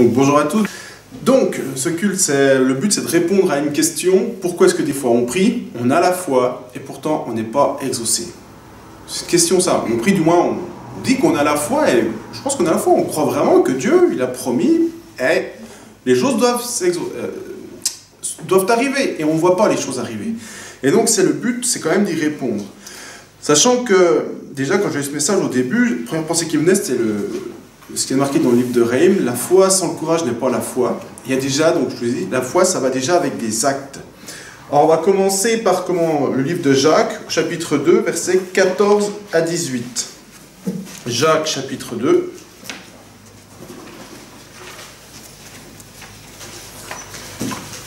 Donc bonjour à tous. Donc ce culte, le but c'est de répondre à une question. Pourquoi est-ce que des fois on prie, on a la foi et pourtant on n'est pas exaucé? C'est une question ça. On prie, du moins on dit qu'on a la foi et je pense qu'on a la foi. On croit vraiment que Dieu il a promis et les choses doivent arriver et on ne voit pas les choses arriver. Et donc c'est le but, c'est quand même d'y répondre. Sachant que déjà quand j'ai eu ce message au début, la première pensée qui venait c'était ce qui est marqué dans le livre de Reim, la foi sans le courage n'est pas la foi. Il y a déjà, donc je vous dis, la foi ça va déjà avec des actes. Alors on va commencer par le livre de Jacques, chapitre 2, versets 14 à 18. Jacques, chapitre 2.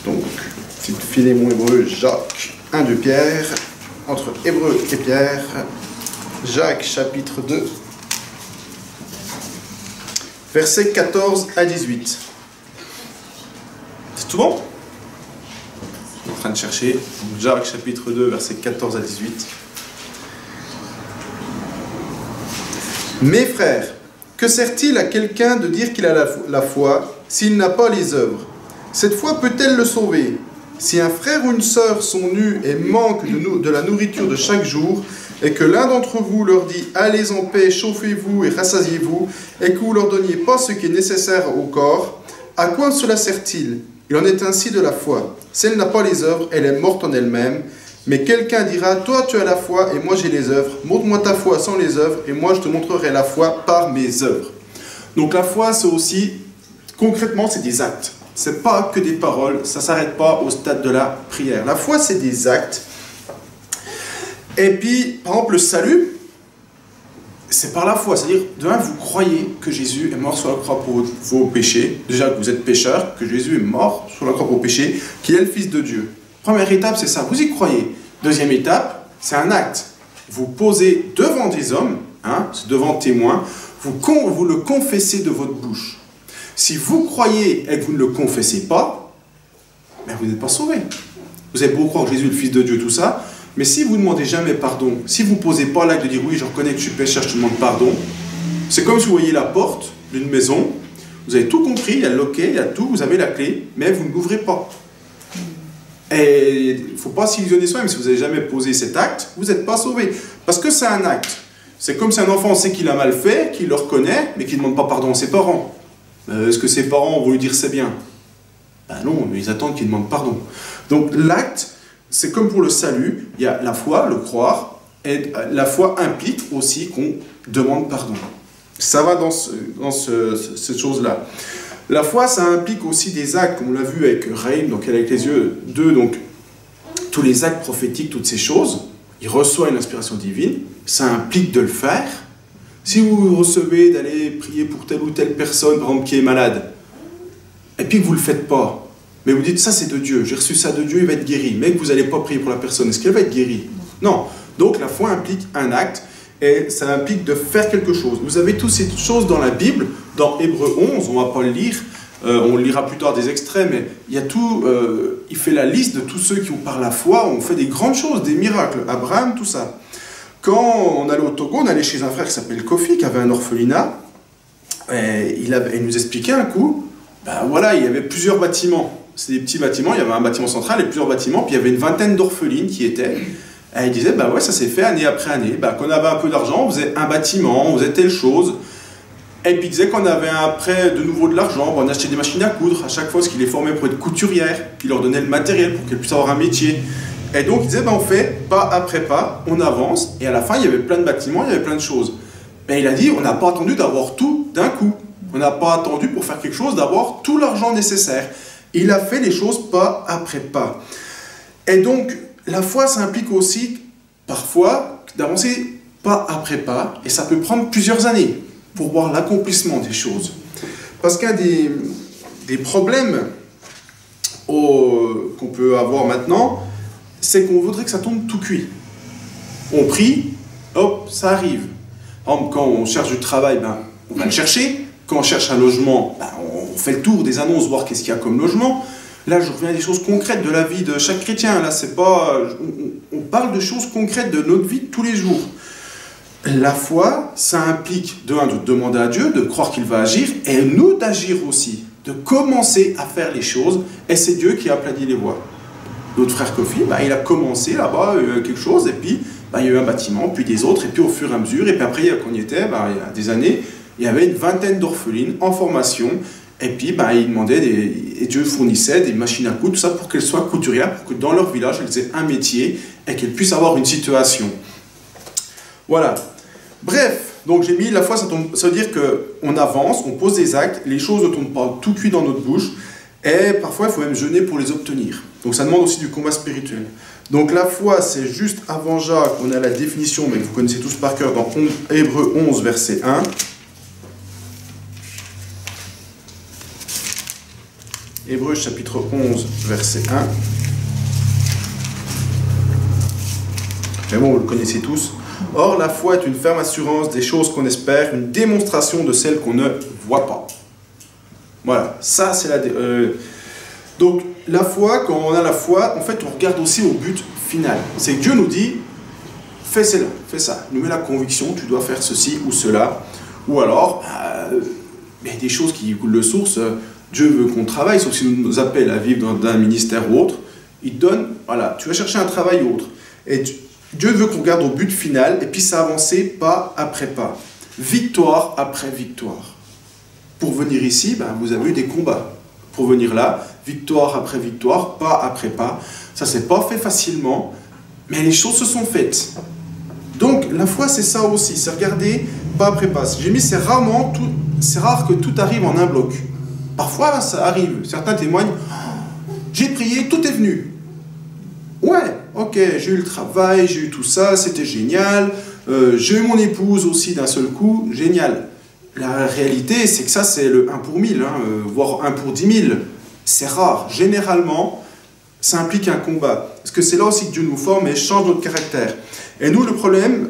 Donc, petite Philémon hébreu, Jacques, 1 de Pierre, entre Hébreu et Pierre, Jacques, chapitre 2. Versets 14 à 18. C'est tout bon? Je suis en train de chercher. Jacques chapitre 2, versets 14 à 18. Mes frères, que sert-il à quelqu'un de dire qu'il a la foi s'il n'a pas les œuvres? Cette foi peut-elle le sauver? Si un frère ou une sœur sont nus et manquent de la nourriture de chaque jour, et que l'un d'entre vous leur dit « Allez en paix, chauffez-vous et rassasiez-vous », et que vous ne leur donniez pas ce qui est nécessaire au corps, à quoi cela sert-il? Il en est ainsi de la foi. Si elle n'a pas les œuvres, elle est morte en elle-même. Mais quelqu'un dira « Toi, tu as la foi, et moi j'ai les œuvres. Montre-moi ta foi sans les œuvres, et moi je te montrerai la foi par mes œuvres. » Donc la foi, c'est aussi, concrètement, c'est des actes. Ce n'est pas que des paroles, ça ne s'arrête pas au stade de la prière. La foi, c'est des actes. Et puis, par exemple, le salut, c'est par la foi. C'est-à-dire, de un, vous croyez que Jésus est mort sur la croix pour vos péchés. Déjà, que vous êtes pécheur, que Jésus est mort sur la croix pour vos péchés, qu'il est le Fils de Dieu. Première étape, c'est ça. Vous y croyez. Deuxième étape, c'est un acte. Vous posez devant des hommes, devant témoins, vous le confessez de votre bouche. Si vous croyez et que vous ne le confessez pas, ben vous n'êtes pas sauvé. Vous avez beau croire que Jésus est le Fils de Dieu, tout ça, mais si vous ne demandez jamais pardon, si vous ne posez pas l'acte de dire « oui, je reconnais que je suis pécheur, je te demande pardon », c'est comme si vous voyez la porte d'une maison, vous avez tout compris, il y a le loquet, il y a tout, vous avez la clé, mais vous ne l'ouvrez pas. Et il ne faut pas s'illusionner soi-même, si vous n'avez jamais posé cet acte, vous n'êtes pas sauvé. Parce que c'est un acte. C'est comme si un enfant sait qu'il a mal fait, qu'il le reconnaît, mais qu'il ne demande pas pardon à ses parents. Est-ce que ses parents vont lui dire c'est bien? Ben non, mais ils attendent qu'il demande pardon. Donc l'acte, c'est comme pour le salut, il y a la foi, le croire, et la foi implique aussi qu'on demande pardon. Ça va dans cette chose-là. La foi, ça implique aussi des actes, comme on l'a vu avec Reim, donc avec les yeux 2, donc tous les actes prophétiques, toutes ces choses, il reçoit une inspiration divine, ça implique de le faire. Si vous recevez d'aller prier pour telle ou telle personne, par exemple, qui est malade, et puis que vous ne le faites pas, mais vous dites, ça c'est de Dieu, j'ai reçu ça de Dieu, il va être guéri, mais que vous n'allez pas prier pour la personne, est-ce qu'elle va être guérie? Non. Donc la foi implique un acte, et ça implique de faire quelque chose. Vous avez toutes ces choses dans la Bible, dans Hébreu 11, on ne va pas le lire, on lira plus tard des extraits, mais il y a tout, il fait la liste de tous ceux qui ont par la foi, ont fait des grandes choses, des miracles, Abraham, tout ça. Quand on allait au Togo, on allait chez un frère qui s'appelle Kofi, qui avait un orphelinat, et il nous expliquait un coup, ben voilà, il y avait plusieurs bâtiments. C'est des petits bâtiments, il y avait un bâtiment central et plusieurs bâtiments, puis il y avait une vingtaine d'orphelines qui étaient. Et il disait, ben ouais, ça s'est fait année après année. Ben, quand on avait un peu d'argent, on faisait un bâtiment, on faisait telle chose. Et puis il disait qu'on avait après de nouveau de l'argent, on achetait des machines à coudre à chaque fois, parce qu'il les formait pour être couturière, puis il leur donnait le matériel pour qu'elles puissent avoir un métier. Et donc il disait, ben, on fait pas après pas, on avance, et à la fin il y avait plein de bâtiments, il y avait plein de choses. Mais il a dit, on n'a pas attendu d'avoir tout d'un coup. On n'a pas attendu pour faire quelque chose d'avoir tout l'argent nécessaire. Il a fait les choses pas après pas. Et donc, la foi, ça implique aussi, parfois, d'avancer pas après pas, et ça peut prendre plusieurs années pour voir l'accomplissement des choses. Parce qu'un des problèmes qu'on peut avoir maintenant, c'est qu'on voudrait que ça tombe tout cuit. On prie, hop, ça arrive. Par exemple, quand on cherche du travail, ben, on va le chercher. Quand on cherche un logement, ben, on fait le tour des annonces, voir qu'est-ce qu'il y a comme logement. Là, je reviens à des choses concrètes de la vie de chaque chrétien. Là, c'est pas, on parle de choses concrètes de notre vie de tous les jours. la foi, ça implique de demander à Dieu, de croire qu'il va agir, et nous d'agir aussi, de commencer à faire les choses, et c'est Dieu qui a aplani les voies. Notre frère Kofi, il a commencé là-bas quelque chose, et puis il y a eu un bâtiment, puis des autres, et puis au fur et à mesure, et puis après, quand on y était, il y a des années, il y avait une vingtaine d'orphelines en formation, et puis il demandait, et Dieu fournissait des machines à coudre, tout ça pour qu'elles soient couturières, pour que dans leur village, elles aient un métier, et qu'elles puissent avoir une situation. Voilà. Bref, donc j'ai mis la foi, ça veut dire qu'on avance, on pose des actes, les choses ne tournent pas tout cuit dans notre bouche, et parfois il faut même jeûner pour les obtenir. Donc ça demande aussi du combat spirituel. Donc la foi, c'est juste avant Jacques, on a la définition, mais que vous connaissez tous par cœur dans Hébreux 11, verset 1. Hébreux chapitre 11, verset 1. Mais bon, vous le connaissez tous. Or, la foi est une ferme assurance des choses qu'on espère, une démonstration de celles qu'on ne voit pas. Voilà, ça c'est la... Donc, la foi, quand on a la foi, en fait, on regarde aussi au but final. C'est que Dieu nous dit, fais cela, fais ça. Il nous met la conviction, tu dois faire ceci ou cela. Ou alors, il y a des choses qui coulent de source. Dieu veut qu'on travaille, sauf s'il nous appelle à vivre dans un ministère ou autre. Il donne, voilà, tu vas chercher un travail ou autre. Et Dieu veut qu'on regarde au but final, et puis ça avancer pas après pas. Victoire après victoire. Pour venir ici, vous avez eu des combats. Pour venir là, victoire après victoire, pas après pas. Ça s'est pas fait facilement, mais les choses se sont faites. Donc la foi, c'est ça aussi, c'est regarder pas après pas. J'ai mis, c'est rare que tout arrive en un bloc. Parfois, ça arrive. Certains témoignent, j'ai prié, tout est venu. Ouais, ok, j'ai eu le travail, j'ai eu tout ça, c'était génial. J'ai eu mon épouse aussi d'un seul coup, génial. La réalité, c'est que ça, c'est le 1 pour 1000, voire 1 pour 10 000. C'est rare. Généralement, ça implique un combat. Parce que c'est là aussi que Dieu nous forme et change notre caractère. Et nous, le problème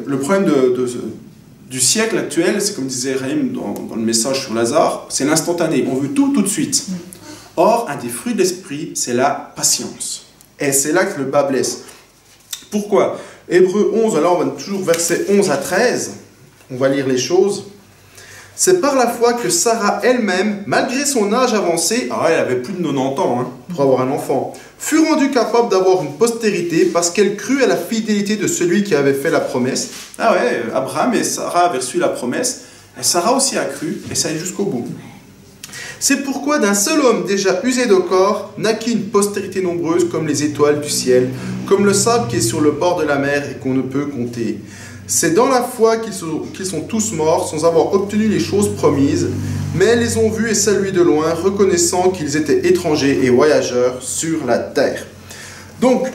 du siècle actuel, c'est comme disait Raïm dans le message sur Lazare, c'est l'instantané. On veut tout de suite. Or, un des fruits de l'esprit, c'est la patience. Et c'est là que le bas blesse. Pourquoi? Hébreux 11, alors on va toujours verset 11 à 13, on va lire les choses. C'est par la foi que Sarah elle-même, malgré son âge avancé, elle avait plus de 90 ans pour avoir un enfant, fut rendue capable d'avoir une postérité parce qu'elle crut à la fidélité de celui qui avait fait la promesse. Ah ouais, Abraham et Sarah avaient reçu la promesse, et Sarah aussi a cru, et ça allait jusqu'au bout. C'est pourquoi d'un seul homme déjà usé de corps naquit une postérité nombreuse comme les étoiles du ciel, comme le sable qui est sur le bord de la mer et qu'on ne peut compter. C'est dans la foi qu'ils sont tous morts sans avoir obtenu les choses promises, mais les ont vus et salués de loin, reconnaissant qu'ils étaient étrangers et voyageurs sur la terre. Donc,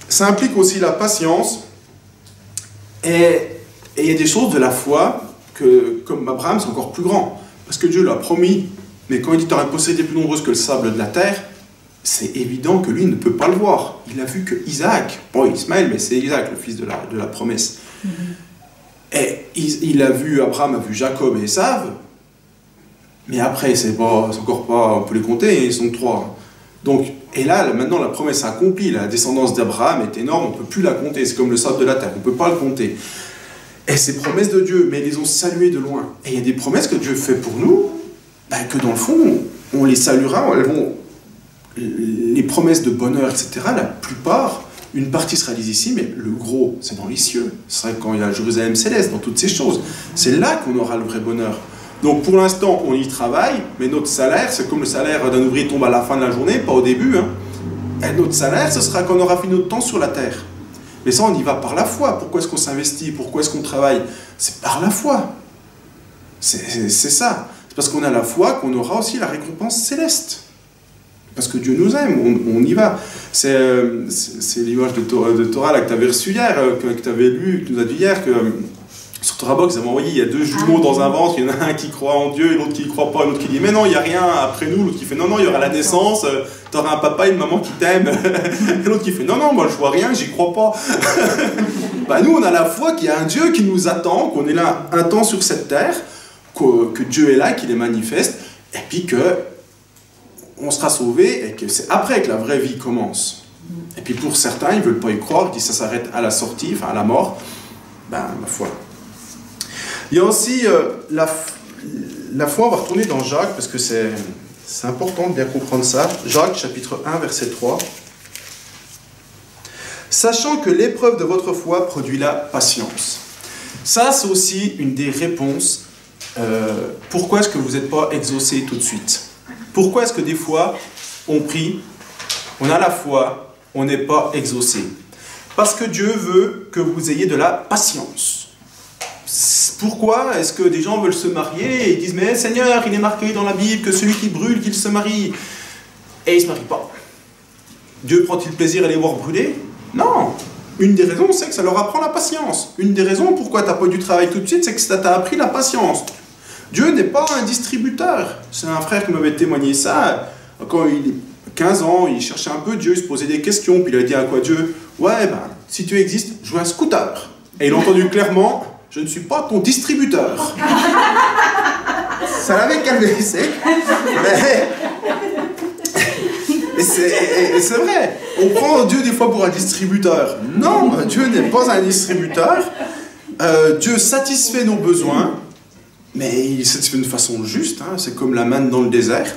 ça implique aussi la patience, et il y a des choses de la foi que, comme Abraham, c'est encore plus grand. Parce que Dieu l'a promis, mais quand il dit « tu auras une postérité plus nombreuse que le sable de la terre », c'est évident que lui ne peut pas le voir. Il a vu que Isaac, bon Ismaël, mais c'est Isaac, le fils de la promesse. Et il a vu, Abraham a vu Jacob et Ésav, mais après, c'est encore pas, on peut les compter, ils sont 3. Donc, et là, maintenant, la promesse accomplie, la descendance d'Abraham est énorme, on ne peut plus la compter, c'est comme le sable de la terre, on ne peut pas le compter. Et ces promesses de Dieu, mais ils les ont saluées de loin. Et il y a des promesses que Dieu fait pour nous, que dans le fond, on les saluera, elles vont... Les promesses de bonheur, etc., la plupart, une partie se réalise ici, mais le gros, c'est dans les cieux. C'est vrai quand il y a Jérusalem céleste, dans toutes ces choses. C'est là qu'on aura le vrai bonheur. Donc pour l'instant, on y travaille, mais notre salaire, c'est comme le salaire d'un ouvrier tombe à la fin de la journée, pas au début. Et notre salaire, ce sera quand on aura fini notre temps sur la terre. Mais ça, on y va par la foi. Pourquoi est-ce qu'on s'investit? Pourquoi est-ce qu'on travaille? C'est par la foi. C'est ça. C'est parce qu'on a la foi qu'on aura aussi la récompense céleste. Parce que Dieu nous aime, on y va. C'est l'image de Torah là, que tu avais reçue hier, que tu avais lu, que tu nous as dit hier, que sur Torah Box, ils avaient envoyé, il y a 2 jumeaux dans un ventre, il y en a un qui croit en Dieu et l'autre qui ne croit pas, l'autre qui dit mais non, il n'y a rien après nous, l'autre qui fait non, non, il y aura la naissance, tu auras un papa et une maman qui t'aiment, et l'autre qui fait non, non, moi je vois rien, j'y crois pas. Nous, on a la foi qu'il y a un Dieu qui nous attend, qu'on est là un temps sur cette terre, que Dieu est là, qu'il est manifeste, et puis que on sera sauvé et que c'est après que la vraie vie commence. Et puis pour certains, ils ne veulent pas y croire, ils disent que ça s'arrête à la sortie, enfin à la mort. la foi. Il y a aussi la foi, on va retourner dans Jacques, parce que c'est important de bien comprendre ça. Jacques, chapitre 1, verset 3. Sachant que l'épreuve de votre foi produit la patience. Ça, c'est aussi une des réponses. Pourquoi est-ce que vous n'êtes pas exaucé tout de suite? Pourquoi est-ce que des fois, on prie, on a la foi, on n'est pas exaucé? Parce que Dieu veut que vous ayez de la patience. Pourquoi est-ce que des gens veulent se marier et ils disent « Mais Seigneur, il est marqué dans la Bible que celui qui brûle, qu'il se marie. » Et ils ne se marient pas. Dieu prend-il plaisir à les voir brûler? Non. Une des raisons, c'est que ça leur apprend la patience. Une des raisons pourquoi tu n'as pas eu du travail tout de suite, c'est que ça t'a appris la patience. Dieu n'est pas un distributeur. C'est un frère qui m'avait témoigné ça. Quand il est 15 ans, il cherchait un peu Dieu, il se posait des questions, puis il a dit à quoi Dieu? Ouais, si tu existes, je veux un scooter. Et il a entendu clairement, je ne suis pas ton distributeur. Ça l'avait calmé, c'est. Mais c'est vrai, on prend Dieu des fois pour un distributeur. Non, Dieu n'est pas un distributeur. Dieu satisfait nos besoins, mais il satisfait d'une façon juste, hein, c'est comme la manne dans le désert.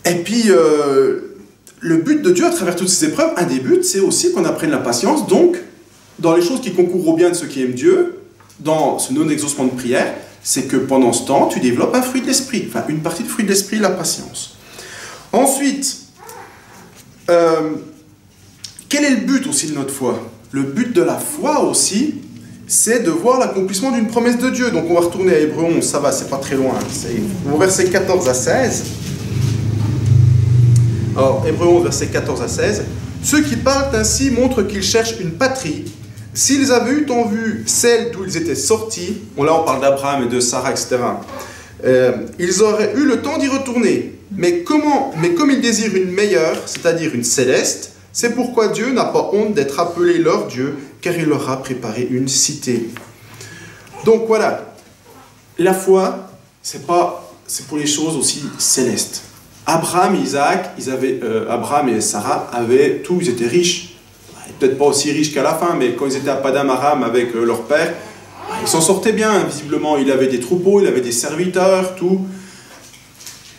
Et puis, le but de Dieu à travers toutes ces épreuves, un des buts, c'est aussi qu'on apprenne la patience. Donc, dans les choses qui concourent au bien de ceux qui aiment Dieu, dans ce non-exaucement de prière, c'est que pendant ce temps, tu développes un fruit de l'esprit. Enfin, une partie du fruit de l'esprit, la patience. Ensuite, quel est le but aussi de notre foi? Le but de la foi aussi, c'est de voir l'accomplissement d'une promesse de Dieu. Donc on va retourner à Hébreux 11, ça va, c'est pas très loin. C'est au verset 14 à 16. Alors, Hébreux 11, verset 14 à 16. Ceux qui parlent ainsi montrent qu'ils cherchent une patrie. S'ils avaient eu en vue celle d'où ils étaient sortis, bon là on parle d'Abraham et de Sarah, etc., ils auraient eu le temps d'y retourner. Mais comme ils désirent une meilleure, c'est-à-dire une céleste, c'est pourquoi Dieu n'a pas honte d'être appelé leur Dieu, car il leur a préparé une cité. Donc voilà, la foi, c'est pour les choses aussi célestes. Abraham et Isaac, Abraham et Sarah avaient tout, ils étaient riches. Peut-être pas aussi riches qu'à la fin, mais quand ils étaient à Padam Aram avec leur père, ils s'en sortaient bien, visiblement. Il avait des troupeaux, il avait des serviteurs, tout.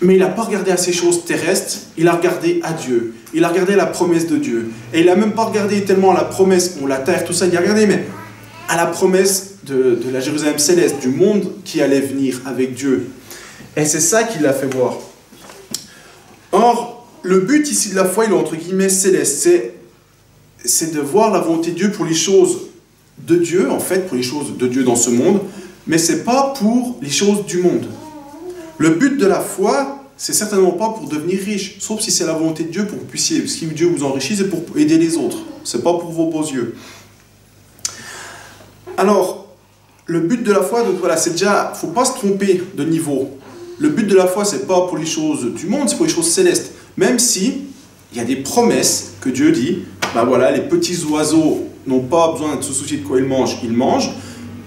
Mais il n'a pas regardé à ces choses terrestres, il a regardé à Dieu. Il a regardé à la promesse de Dieu. Et il n'a même pas regardé tellement à la promesse, la terre, tout ça, il a regardé, mais à la promesse de la Jérusalem céleste, du monde qui allait venir avec Dieu. Et c'est ça qui l'a fait voir. Or, le but ici de la foi, il est entre guillemets céleste. C'est de voir la volonté de Dieu pour les choses de Dieu, en fait, pour les choses de Dieu dans ce monde, mais ce n'est pas pour les choses du monde. Le but de la foi, c'est certainement pas pour devenir riche, sauf si c'est la volonté de Dieu pour que vous puissiez, si Dieu vous enrichit, c'est pour aider les autres. C'est pas pour vos beaux yeux. Alors, le but de la foi, donc voilà, c'est déjà, faut pas se tromper de niveau. Le but de la foi, c'est pas pour les choses du monde, c'est pour les choses célestes. Même si il y a des promesses que Dieu dit, ben voilà, les petits oiseaux n'ont pas besoin de se soucier de quoi ils mangent. Tu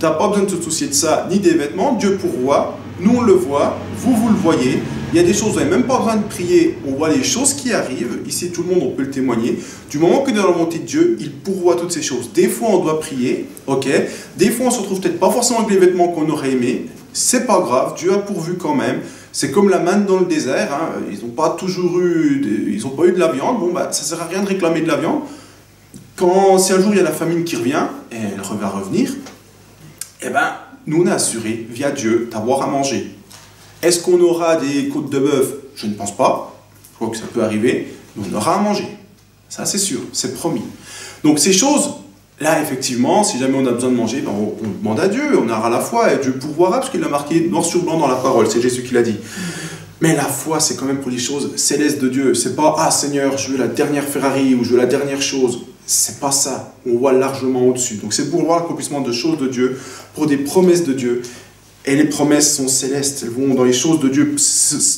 n'as pas besoin de te soucier de ça, ni des vêtements. Dieu pourvoit, nous on le voit, vous le voyez. Il y a des choses, vous n'avez même pas besoin de prier, on voit les choses qui arrivent. Ici, tout le monde, on peut le témoigner. Du moment que dans la volonté de Dieu, il pourvoit toutes ces choses. Des fois, on doit prier, ok. Des fois, on se retrouve peut-être pas forcément avec les vêtements qu'on aurait aimé. C'est pas grave, Dieu a pourvu quand même. C'est comme la manne dans le désert, hein. Ils n'ont pas toujours eu, ils n'ont pas eu de la viande. Bon, bah, ça ne sert à rien de réclamer de la viande. Si un jour il y a la famine qui revient, et elle va revenir, eh ben, nous on est assurés, via Dieu, d'avoir à manger. Est-ce qu'on aura des côtes de bœuf? Je ne pense pas. Je crois que ça peut arriver, mais on aura à manger. Ça c'est sûr, c'est promis. Donc ces choses, là effectivement, si jamais on a besoin de manger, ben, on demande à Dieu, on aura la foi, et Dieu pourvoira, parce qu'il l'a marqué noir sur blanc dans la parole, c'est Jésus qui l'a dit. Mais la foi, c'est quand même pour les choses célestes de Dieu. C'est pas, ah Seigneur, je veux la dernière Ferrari, ou je veux la dernière chose. C'est pas ça. On voit largement au-dessus. Donc c'est pour voir l'accomplissement de choses de Dieu, pour des promesses de Dieu. Et les promesses sont célestes. Elles vont dans les choses de Dieu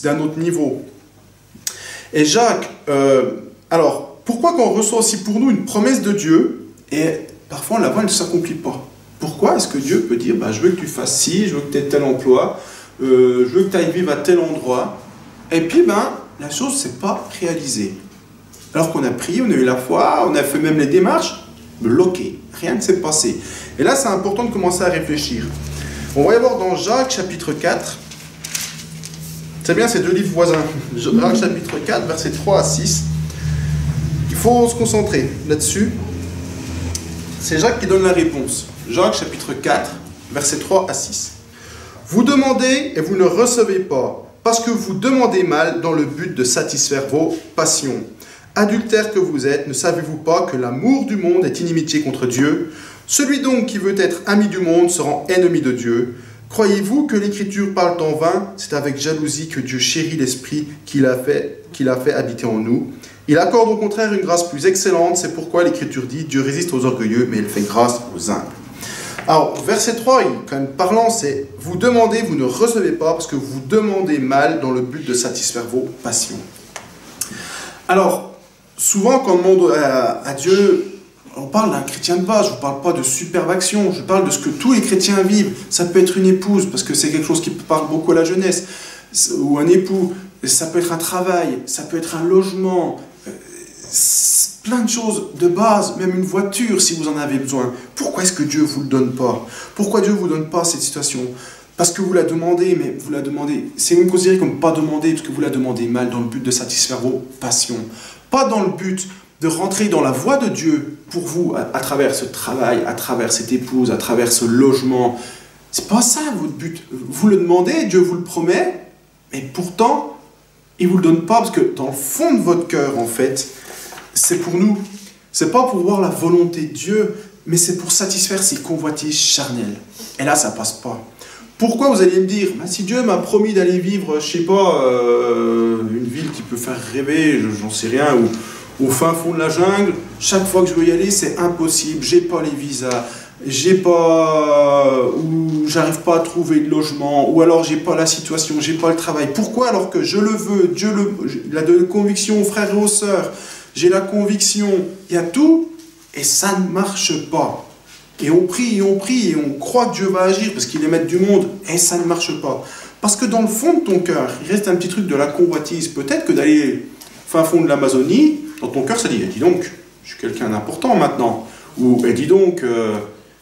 d'un autre niveau. Et Jacques, alors, pourquoi quand on reçoit aussi pour nous une promesse de Dieu, et parfois on la voit, elle ne s'accomplit pas? Pourquoi est-ce que Dieu peut dire, bah, je veux que tu fasses ci, je veux que tu aies tel emploi, je veux que tu ailles vivre à tel endroit, et puis ben, la chose ne s'est pas réalisée. Alors qu'on a prié, on a eu la foi, on a fait même les démarches, bloqué, rien ne s'est passé. Et là, c'est important de commencer à réfléchir. On va y voir dans Jacques, chapitre 4. C'est bien, ces deux livres voisins. Jacques, chapitre 4, versets 3 à 6. Il faut se concentrer là-dessus. C'est Jacques qui donne la réponse. Jacques, chapitre 4, versets 3 à 6. Vous demandez et vous ne recevez pas, parce que vous demandez mal dans le but de satisfaire vos passions. Adultères que vous êtes, ne savez-vous pas que l'amour du monde est inimitié contre Dieu? Celui donc qui veut être ami du monde se rend ennemi de Dieu. Croyez-vous que l'Écriture parle en vain? C'est avec jalousie que Dieu chérit l'Esprit qu'il a fait habiter en nous. Il accorde au contraire une grâce plus excellente, c'est pourquoi l'Écriture dit « Dieu résiste aux orgueilleux, mais il fait grâce aux humbles ». Alors, verset 3, il est quand même parlant, c'est « Vous demandez, vous ne recevez pas, parce que vous demandez mal dans le but de satisfaire vos passions. » Alors, souvent quand on demande à Dieu, on parle d'un chrétien de base, je ne parle pas de superbe action, je parle de ce que tous les chrétiens vivent. Ça peut être une épouse, parce que c'est quelque chose qui parle beaucoup à la jeunesse, ou un époux, ça peut être un travail, ça peut être un logement, plein de choses de base, même une voiture si vous en avez besoin. Pourquoi est-ce que Dieu ne vous le donne pas? Pourquoi Dieu ne vous donne pas cette situation? Parce que vous la demandez, mais vous la demandez, c'est même considéré comme pas demandé, parce que vous la demandez mal dans le but de satisfaire vos passions. Pas dans le but de rentrer dans la voie de Dieu pour vous, à travers ce travail, à travers cette épouse, à travers ce logement. C'est pas ça votre but. Vous le demandez, Dieu vous le promet, mais pourtant, il ne vous le donne pas, parce que dans le fond de votre cœur, en fait, c'est pour nous. C'est pas pour voir la volonté de Dieu, mais c'est pour satisfaire ses convoitises charnelles. Et là, ça passe pas. Pourquoi vous allez me dire, bah, si Dieu m'a promis d'aller vivre, je sais pas, une ville qui peut faire rêver, j'en sais rien, ou au fin fond de la jungle, chaque fois que je veux y aller, c'est impossible, j'ai pas les visas, ou j'arrive pas à trouver de logement, ou alors j'ai pas la situation, j'ai pas le travail. Pourquoi alors que je le veux, Dieu il a de conviction aux frères et aux sœurs, j'ai la conviction, il y a tout, et ça ne marche pas. Et on prie, et on croit que Dieu va agir, parce qu'il est maître du monde, et ça ne marche pas. Parce que dans le fond de ton cœur, il reste un petit truc de la convoitise. Peut-être que d'aller fin fond de l'Amazonie, dans ton cœur, ça dit, dis donc, je suis quelqu'un d'important maintenant. Ou, dis donc,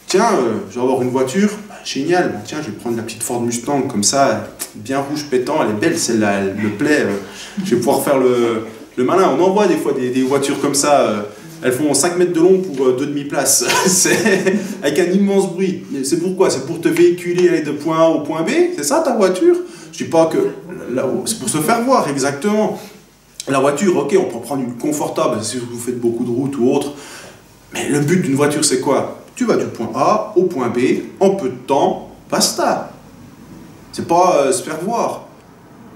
tiens, je vais avoir une voiture, bah, génial, bah, tiens, je vais prendre la petite Ford Mustang, comme ça, bien rouge pétant, elle est belle celle-là, elle me plaît, je vais pouvoir faire le malin. On en voit des fois des voitures comme ça, elles font 5 mètres de long pour 2 demi-places, avec un immense bruit. C'est pourquoi? C'est pour te véhiculer, aller de point A au point B? C'est ça ta voiture? Je dis pas que... C'est pour se faire voir, exactement. La voiture, ok, on peut prendre une confortable si vous faites beaucoup de route ou autre. Mais le but d'une voiture, c'est quoi? Tu vas du point A au point B, en peu de temps, basta. C'est pas se faire voir.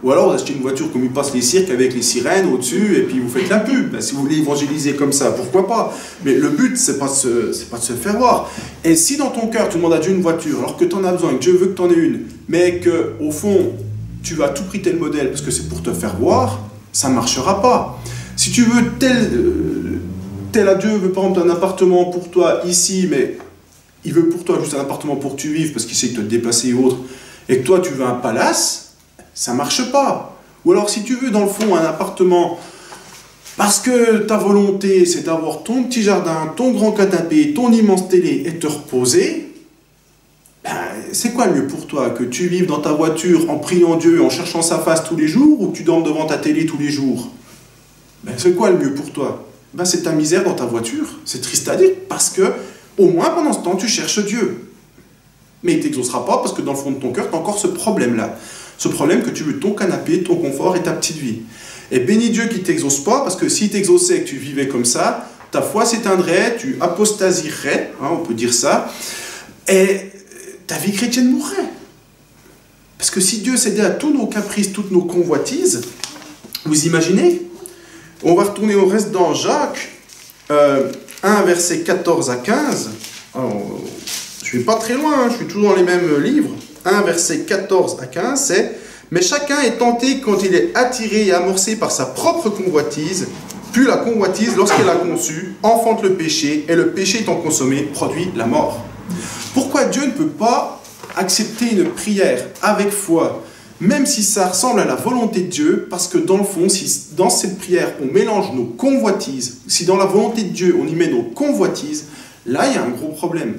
Ou alors vous achetez une voiture comme il passe les cirques avec les sirènes au-dessus et puis vous faites la pub. Ben, si vous voulez évangéliser comme ça, pourquoi pas? Mais le but, c'est pas de se faire voir. Et si dans ton cœur tu demandes à Dieu une voiture alors que tu en as besoin et que Dieu veut que tu en aies une, mais que au fond tu vas à tout prix tel modèle parce que c'est pour te faire voir, ça ne marchera pas. Si tu veux tel adieu veut par exemple un appartement pour toi ici, mais il veut pour toi juste un appartement pour que tu vives parce qu'il sait que te déplacer et autres, et que toi tu veux un palace, ça ne marche pas. Ou alors si tu veux dans le fond un appartement parce que ta volonté c'est d'avoir ton petit jardin, ton grand canapé, ton immense télé et te reposer, ben, c'est quoi le mieux pour toi? Que tu vives dans ta voiture en priant Dieu, en cherchant sa face tous les jours, ou que tu dormes devant ta télé tous les jours? Ben, c'est quoi le mieux pour toi? Ben, c'est ta misère dans ta voiture. C'est triste à dire parce que au moins pendant ce temps tu cherches Dieu. Mais il ne t'exaucera pas parce que dans le fond de ton cœur tu as encore ce problème-là. Ce problème que tu veux ton canapé, ton confort et ta petite vie. Et bénis Dieu qui ne t'exauce pas, parce que s'il t'exauçait et que tu vivais comme ça, ta foi s'éteindrait, tu apostasierais, hein, on peut dire ça, et ta vie chrétienne mourrait. Parce que si Dieu cédait à tous nos caprices, toutes nos convoitises, vous imaginez? On va retourner au reste dans Jacques, 1 verset 14 à 15. Alors, je ne vais pas très loin, hein, je suis toujours dans les mêmes livres. 1 verset 14 à 15, c'est « Mais chacun est tenté quand il est attiré et amorcé par sa propre convoitise, puis la convoitise, lorsqu'elle a conçu, enfante le péché, et le péché étant consommé, produit la mort. » Pourquoi Dieu ne peut pas accepter une prière avec foi, même si ça ressemble à la volonté de Dieu? Parce que dans le fond, si dans cette prière, on mélange nos convoitises, si dans la volonté de Dieu, on y met nos convoitises, là, il y a un gros problème.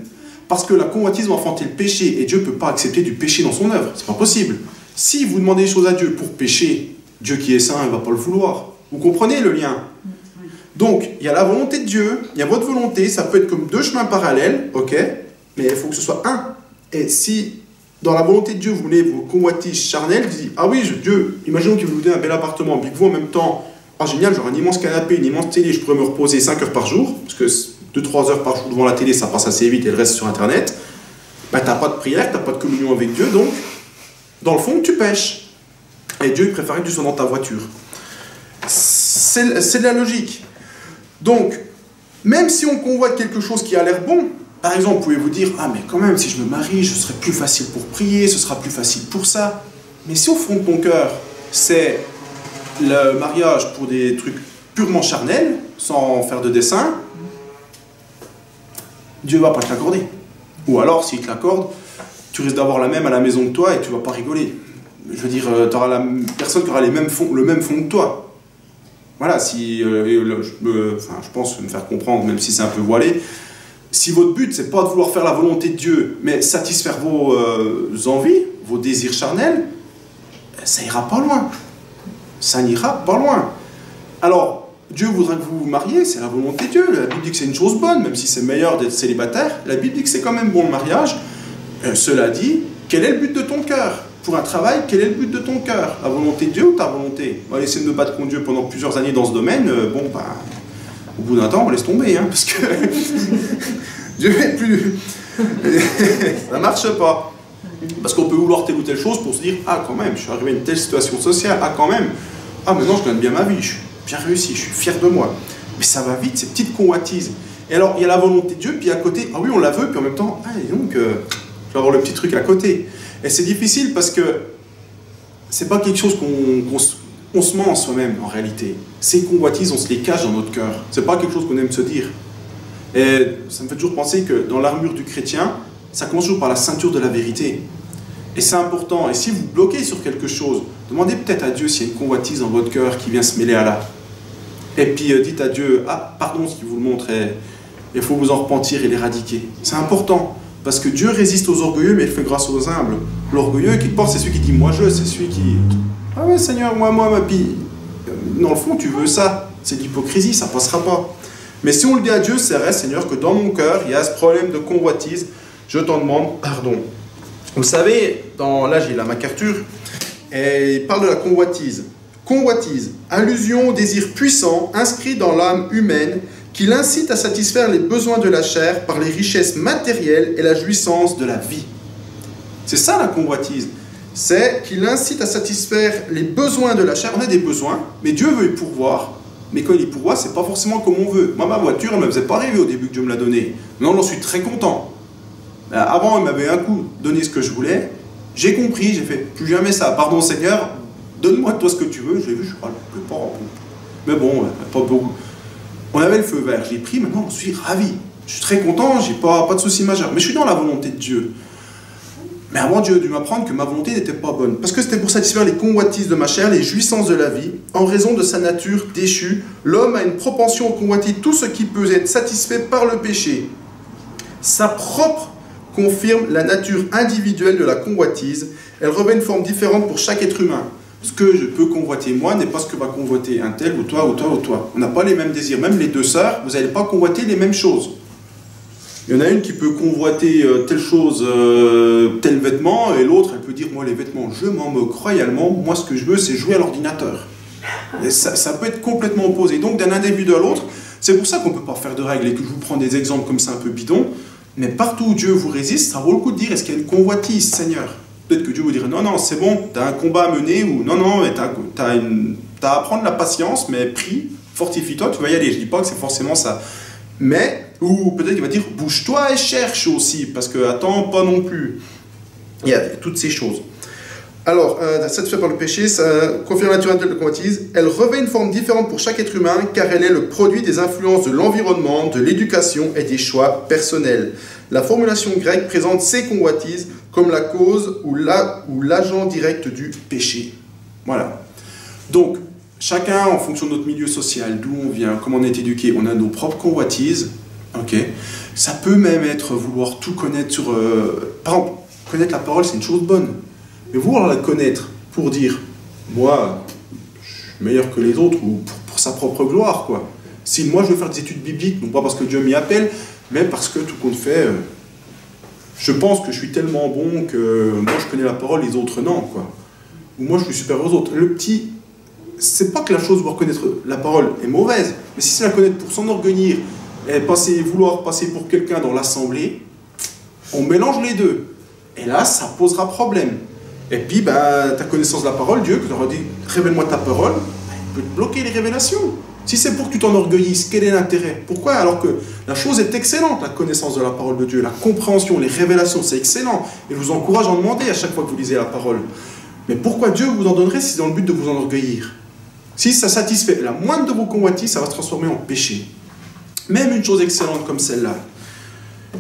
parce que la convoitise va enfanter le péché, et Dieu ne peut pas accepter du péché dans son œuvre, c'est pas possible. Si vous demandez des choses à Dieu pour pécher, Dieu qui est saint, il ne va pas le vouloir. Vous comprenez le lien? Donc, il y a la volonté de Dieu, il y a votre volonté, ça peut être comme deux chemins parallèles, ok, mais il faut que ce soit un. Et si, dans la volonté de Dieu, vous voulez vos convoitises charnelles, vous dites, ah oui, Dieu, imaginons qu'il vous donne un bel appartement, puis que vous, en même temps, ah génial, j'aurai un immense canapé, une immense télé, je pourrais me reposer 5 heures par jour, parce que 2-3 heures par jour devant la télé, ça passe assez vite, et le reste sur Internet. Ben, tu n'as pas de prière, tu n'as pas de communion avec Dieu, donc, dans le fond, tu pêches. Et Dieu, il préférait que tu sois dans ta voiture. C'est de la logique. Donc, même si on convoite quelque chose qui a l'air bon, par exemple, vous pouvez vous dire, ah mais quand même, si je me marie, je serai plus facile pour prier, ce sera plus facile pour ça. Mais si au fond de ton cœur, c'est le mariage pour des trucs purement charnels, sans faire de dessin, Dieu ne va pas te l'accorder. Ou alors, s'il te l'accorde, tu risques d'avoir la même à la maison que toi et tu ne vas pas rigoler. Je veux dire, tu auras la personne qui aura le même fond que toi. Voilà, si je pense me faire comprendre, même si c'est un peu voilé, si votre but, c'est pas de vouloir faire la volonté de Dieu, mais satisfaire vos envies, vos désirs charnels, ça ira pas loin. Ça n'ira pas loin. Alors, Dieu voudrait que vous vous mariez, c'est la volonté de Dieu. La Bible dit que c'est une chose bonne, même si c'est meilleur d'être célibataire. La Bible dit que c'est quand même bon le mariage. Cela dit, quel est le but de ton cœur? Pour un travail, quel est le but de ton cœur? La volonté de Dieu ou ta volonté? On va essayer de me battre contre Dieu pendant plusieurs années dans ce domaine. Au bout d'un temps, on laisse tomber, hein, parce que Dieu n'est plus... ça marche pas. Parce qu'on peut vouloir telle ou telle chose pour se dire, ah quand même, je suis arrivé à une telle situation sociale, ah quand même, ah maintenant je gagne bien ma vie, je suis bien réussi, je suis fier de moi. Mais ça va vite, ces petites convoitises. Et alors, il y a la volonté de Dieu, puis à côté, ah oui, on la veut, puis en même temps, ah et donc, je vais avoir le petit truc à côté. Et c'est difficile parce que c'est pas quelque chose qu'on se ment en soi-même en réalité. Ces convoitises, on se les cache dans notre cœur. C'est pas quelque chose qu'on aime se dire. Et ça me fait toujours penser que dans l'armure du chrétien, ça commence toujours par la ceinture de la vérité. Et c'est important. Et si vous bloquez sur quelque chose, demandez peut-être à Dieu s'il y a une convoitise dans votre cœur qui vient se mêler à là. Et puis dites à Dieu, ah pardon si vous le montrez, il faut vous en repentir et l'éradiquer. C'est important. Parce que Dieu résiste aux orgueilleux, mais il fait grâce aux humbles. L'orgueilleux, quelque part, c'est celui qui dit « moi je », c'est celui qui « ah ouais Seigneur, moi, ma pie ». Dans le fond, tu veux ça. C'est de l'hypocrisie, ça passera pas. Mais si on le dit à Dieu, c'est vrai, Seigneur, que dans mon cœur, il y a ce problème de convoitise. Je t'en demande pardon. Vous savez, là j'ai la MacArthur, et il parle de la convoitise. Convoitise, allusion au désir puissant inscrit dans l'âme humaine qui l'incite à satisfaire les besoins de la chair par les richesses matérielles et la jouissance de la vie. C'est ça la convoitise. C'est qu'il incite à satisfaire les besoins de la chair. On a des besoins, mais Dieu veut y pourvoir. Mais quand il y pourvoit, c'est pas forcément comme on veut. Moi, ma voiture, elle ne me faisait pas rêver au début que Dieu me l'a donnée. Non, j'en suis très content. Avant, il m'avait un coup donné ce que je voulais. J'ai compris, j'ai fait plus jamais ça. Pardon Seigneur, donne-moi toi ce que tu veux. Je l'ai vu, je ne parle plus pas en pompe. Mais bon, pas beaucoup. On avait le feu vert, je l'ai pris, maintenant je suis ravi. Je suis très content, j'ai pas de souci majeur. Mais je suis dans la volonté de Dieu. Mais avant, Dieu a dû m'apprendre que ma volonté n'était pas bonne. Parce que c'était pour satisfaire les convoitises de ma chair, les jouissances de la vie. En raison de sa nature déchue, l'homme a une propension à convoiter tout ce qui peut être satisfait par le péché. Sa propre confirme la nature individuelle de la convoitise. Elle revêt une forme différente pour chaque être humain. Ce que je peux convoiter moi n'est pas ce que va convoiter un tel ou toi ou toi ou toi. On n'a pas les mêmes désirs. Même les deux sœurs, vous n'allez pas convoiter les mêmes choses. Il y en a une qui peut convoiter telle chose, tel vêtement, et l'autre, elle peut dire, moi les vêtements, je m'en moque royalement, moi ce que je veux, c'est jouer à l'ordinateur. Ça peut être complètement opposé. Donc d'un individu à l'autre, c'est pour ça qu'on ne peut pas faire de règles et que je vous prends des exemples comme ça un peu bidons, mais partout où Dieu vous résiste, ça vaut le coup de dire, est-ce qu'il y a une convoitise, Seigneur? Peut-être que Dieu vous dirait, non, non, c'est bon, tu as un combat à mener, ou non, non, t'as à apprendre la patience, mais prie, fortifie-toi, tu vas y aller. Je ne dis pas que c'est forcément ça. Mais, ou peut-être qu'il va dire, bouge-toi et cherche aussi, parce que attends, pas non plus. Il y a toutes ces choses. Alors, satisfait par le péché, ça confirme la nature de la convoitise. Elle revêt une forme différente pour chaque être humain, car elle est le produit des influences de l'environnement, de l'éducation et des choix personnels. La formulation grecque présente ces convoitises comme la cause ou l'agent direct du péché. Voilà. Donc, chacun, en fonction de notre milieu social, d'où on vient, comment on est éduqué, on a nos propres convoitises. Ok. Ça peut même être vouloir tout connaître sur... Par exemple, connaître la parole, c'est une chose bonne. Mais vouloir la connaître pour dire, moi, je suis meilleur que les autres, ou pour sa propre gloire, quoi. Si moi, je veux faire des études bibliques, non pas parce que Dieu m'y appelle, mais parce que tout compte fait, je pense que je suis tellement bon que moi, je connais la parole, les autres, non, quoi. Ou moi, je suis supérieur aux autres. Le petit... C'est pas que la chose de vouloir connaître la parole est mauvaise, mais si c'est la connaître pour s'enorgueillir et vouloir passer pour quelqu'un dans l'assemblée, on mélange les deux. Et là, ça posera problème. Et puis, ta connaissance de la parole, Dieu, que tu auras dit, révèle-moi ta parole, il peut te bloquer les révélations. Si c'est pour que tu t'enorgueillisses, quel est l'intérêt? Pourquoi? Alors que la chose est excellente, la connaissance de la parole de Dieu, la compréhension, les révélations, c'est excellent. Et je vous encourage à en demander à chaque fois que vous lisez la parole. Mais pourquoi Dieu vous en donnerait si c'est dans le but de vous enorgueillir? Si ça satisfait la moindre de vos convoitises, ça va se transformer en péché. Même une chose excellente comme celle-là.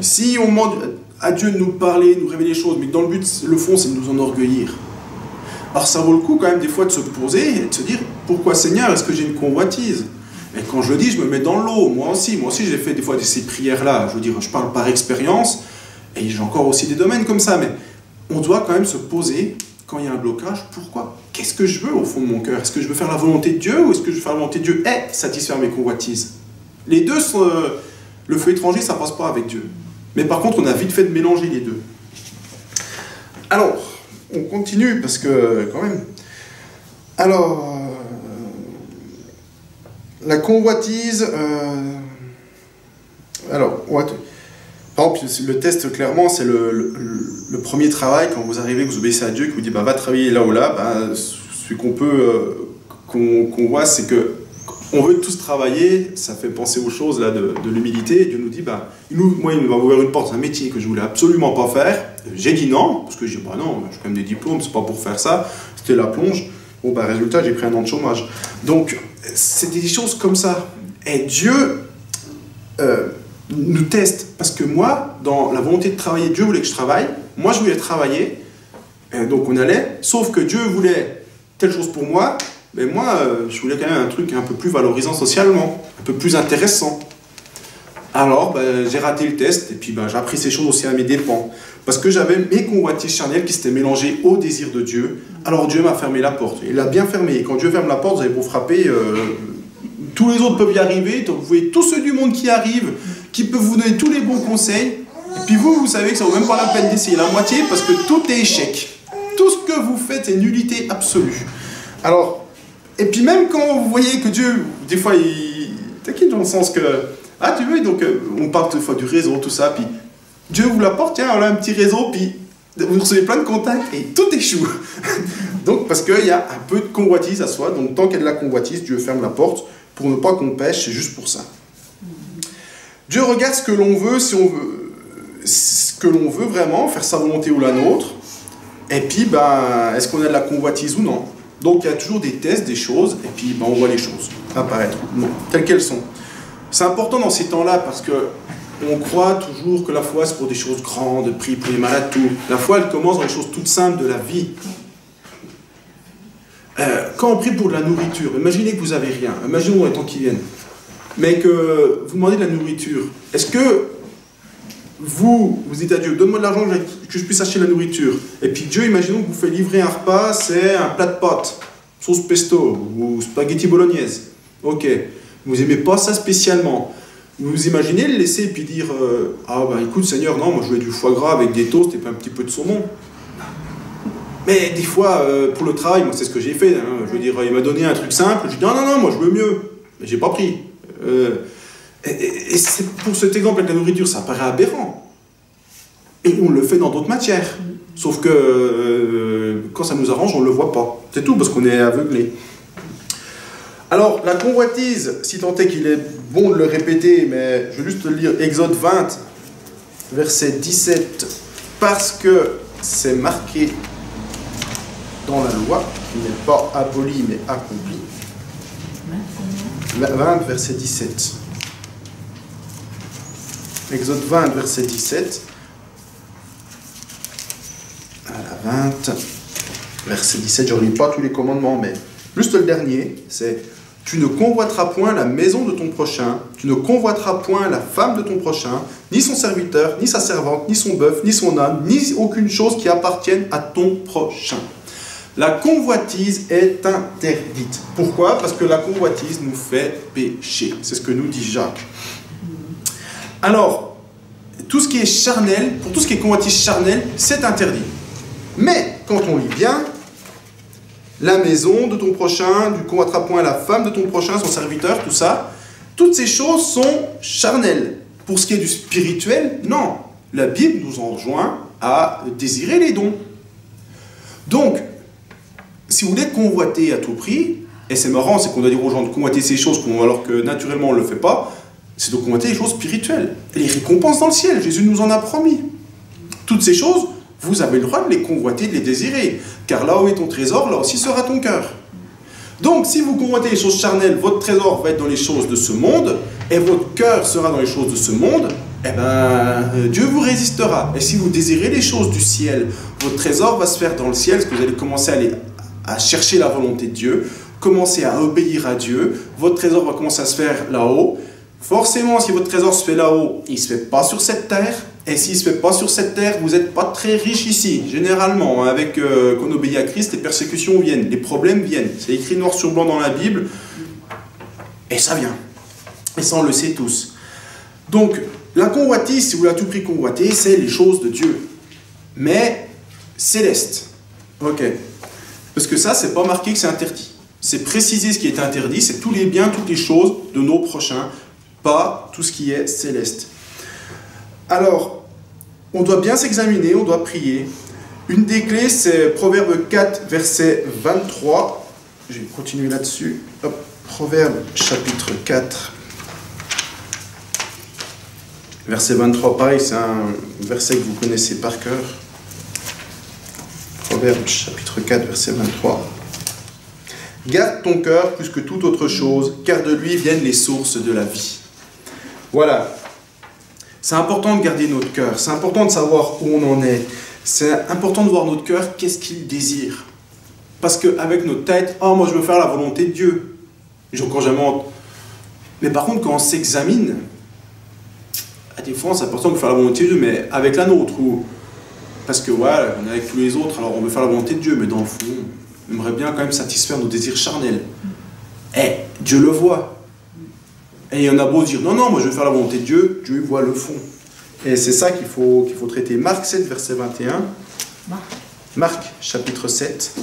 Si on demande à Dieu de nous parler, de nous révéler les choses, mais que dans le but, le fond, c'est de nous enorgueillir. Alors ça vaut le coup quand même des fois de se poser et de se dire, pourquoi Seigneur, est-ce que j'ai une convoitise? Et quand je le dis, je me mets dans l'eau, moi aussi j'ai fait des fois ces prières-là, je veux dire, je parle par expérience, et j'ai encore aussi des domaines comme ça, mais on doit quand même se poser, quand il y a un blocage, pourquoi? Qu'est-ce que je veux au fond de mon cœur? Est-ce que je veux faire la volonté de Dieu, ou est-ce que je veux faire la volonté de Dieu et satisfaire mes convoitises? Les deux sont... le feu étranger, ça passe pas avec Dieu. Mais par contre, on a vite fait de mélanger les deux. Alors, on continue, parce que, quand même... Alors... la convoitise... Alors, par exemple, le test, clairement, c'est le premier travail, quand vous arrivez, vous obéissez à Dieu, qui vous dit, va travailler là ou là, celui qu'on peut... qu'on voit, c'est que on veut tous travailler, ça fait penser aux choses là, de l'humilité. Dieu nous dit, moi, il va ouvrir une porte, un métier que je voulais absolument pas faire. J'ai dit non, parce que j'ai dit, non, j'ai quand même des diplômes, c'est pas pour faire ça. C'était la plonge. Bon, résultat, j'ai pris un an de chômage. Donc, c'est des choses comme ça. Et Dieu nous teste. Parce que moi, dans la volonté de travailler, Dieu voulait que je travaille. Moi, je voulais travailler. Donc, on allait. Sauf que Dieu voulait telle chose pour moi. Mais moi, je voulais quand même un truc un peu plus valorisant socialement, un peu plus intéressant. Alors, j'ai raté le test, et puis j'ai appris ces choses aussi à mes dépens. Parce que j'avais mes convoitises charnelles qui s'étaient mélangées au désir de Dieu. Alors Dieu m'a fermé la porte. Il l'a bien fermée. Et quand Dieu ferme la porte, vous avez beau frapper, tous les autres peuvent y arriver. Donc vous voyez tous ceux du monde qui arrivent, qui peuvent vous donner tous les bons conseils. Et puis vous savez que ça ne vaut même pas la peine d'essayer la moitié, parce que tout est échec. Tout ce que vous faites est nullité absolue. Alors... Et puis même quand vous voyez que Dieu, des fois, il taquine dans le sens que... Ah, tu veux, donc on parle des fois du réseau, tout ça, puis Dieu vous l'apporte, tiens, on a un petit réseau, puis vous recevez plein de contacts, et tout échoue. Donc, parce qu'il y a un peu de convoitise à soi, donc tant qu'il y a de la convoitise, Dieu ferme la porte, pour ne pas qu'on pêche, c'est juste pour ça. Dieu regarde ce que l'on veut, si on veut... ce que l'on veut vraiment, faire sa volonté ou la nôtre, et puis, est-ce qu'on a de la convoitise ou non? Donc il y a toujours des tests, des choses, et puis on voit les choses apparaître, telles qu'elles sont. C'est important dans ces temps-là, parce que on croit toujours que la foi c'est pour des choses grandes, prier pour les malades, tout. La foi elle commence dans les choses toutes simples de la vie. Quand on prie pour de la nourriture, imaginez que vous n'avez rien, imaginons dans les temps qui viennent, mais que vous demandez de la nourriture, est-ce que vous dites à Dieu, donne-moi de l'argent que je puisse acheter la nourriture. Et puis Dieu, imaginons que vous fait livrer un repas, c'est un plat de pâtes, sauce pesto ou spaghetti bolognaise. Ok, vous n'aimez pas ça spécialement. Vous imaginez le laisser et puis dire, écoute Seigneur, non, moi je veux du foie gras avec des toasts et puis un petit peu de saumon. Mais des fois, pour le travail, moi c'est ce que j'ai fait. Hein. Je veux dire, il m'a donné un truc simple, je dis non, moi je veux mieux. Mais j'ai pas pris. Et c'est pour cet exemple avec la nourriture, ça paraît aberrant. Et on le fait dans d'autres matières. Sauf que quand ça nous arrange, on ne le voit pas. C'est tout, parce qu'on est aveuglé. Alors, la convoitise, si tant est qu'il est bon de le répéter, mais je vais juste lire Exode 20, verset 17, parce que c'est marqué dans la loi, qui n'est pas aboli, mais accompli. 20, verset 17. Exode 20, verset 17. À la 20, verset 17, je ne relis pas tous les commandements, mais juste le dernier, c'est « tu ne convoiteras point la maison de ton prochain, tu ne convoiteras point la femme de ton prochain, ni son serviteur, ni sa servante, ni son bœuf, ni son âne, ni aucune chose qui appartienne à ton prochain. La convoitise est interdite. Pourquoi? Parce que la convoitise nous fait pécher. C'est ce que nous dit Jacques. Alors, tout ce qui est charnel, pour tout ce qui est convoitise charnelle, c'est interdit. Mais, quand on lit bien, la maison de ton prochain, tu ne convoiteras point la femme de ton prochain, son serviteur, tout ça, toutes ces choses sont charnelles. Pour ce qui est du spirituel, non. La Bible nous enjoint à désirer les dons. Donc, si vous voulez convoiter à tout prix, et c'est marrant, c'est qu'on doit dire aux gens de convoiter ces choses alors que naturellement on ne le fait pas, c'est de convoiter les choses spirituelles. Et les récompenses dans le ciel, Jésus nous en a promis. Toutes ces choses, vous avez le droit de les convoiter, de les désirer. Car là où est ton trésor, là aussi sera ton cœur. Donc, si vous convoitez les choses charnelles, votre trésor va être dans les choses de ce monde, et votre cœur sera dans les choses de ce monde, eh bien, Dieu vous résistera. Et si vous désirez les choses du ciel, votre trésor va se faire dans le ciel, parce que vous allez commencer à chercher la volonté de Dieu, commencer à obéir à Dieu, votre trésor va commencer à se faire là-haut. Forcément, si votre trésor se fait là-haut, il ne se fait pas sur cette terre, et s'il ne se fait pas sur cette terre, vous n'êtes pas très riche ici. Généralement, avec qu'on obéit à Christ, les persécutions viennent, les problèmes viennent. C'est écrit noir sur blanc dans la Bible, et ça vient. Et ça, on le sait tous. Donc, la convoitise, si vous voulez à tout prix convoiter, c'est les choses de Dieu. Mais céleste. Ok. Parce que ça, c'est pas marqué que c'est interdit. C'est préciser ce qui est interdit, c'est tous les biens, toutes les choses de nos prochains, pas tout ce qui est céleste. Alors, on doit bien s'examiner, on doit prier. Une des clés, c'est Proverbe 4, verset 23. Je vais continuer là-dessus. Hop, Proverbe chapitre 4, verset 23. Pareil, c'est un verset que vous connaissez par cœur. Proverbe chapitre 4, verset 23. Garde ton cœur plus que toute autre chose, car de lui viennent les sources de la vie. Voilà. C'est important de garder notre cœur. C'est important de savoir où on en est. C'est important de voir notre cœur, qu'est-ce qu'il désire. Parce qu'avec notre tête, « Oh, moi je veux faire la volonté de Dieu. » J'ai encore jamais... Mais par contre, quand on s'examine, à des fois, c'est important de faire la volonté de Dieu, mais avec la nôtre. Parce que, ouais, on est avec tous les autres, alors on veut faire la volonté de Dieu, mais dans le fond, on aimerait bien quand même satisfaire nos désirs charnels. Eh, Dieu le voit. Et il y en a beau dire, non, non, moi je veux faire la volonté de Dieu, Dieu voit le fond. Et c'est ça qu'il faut traiter. Marc 7, verset 21. Marc, chapitre 7.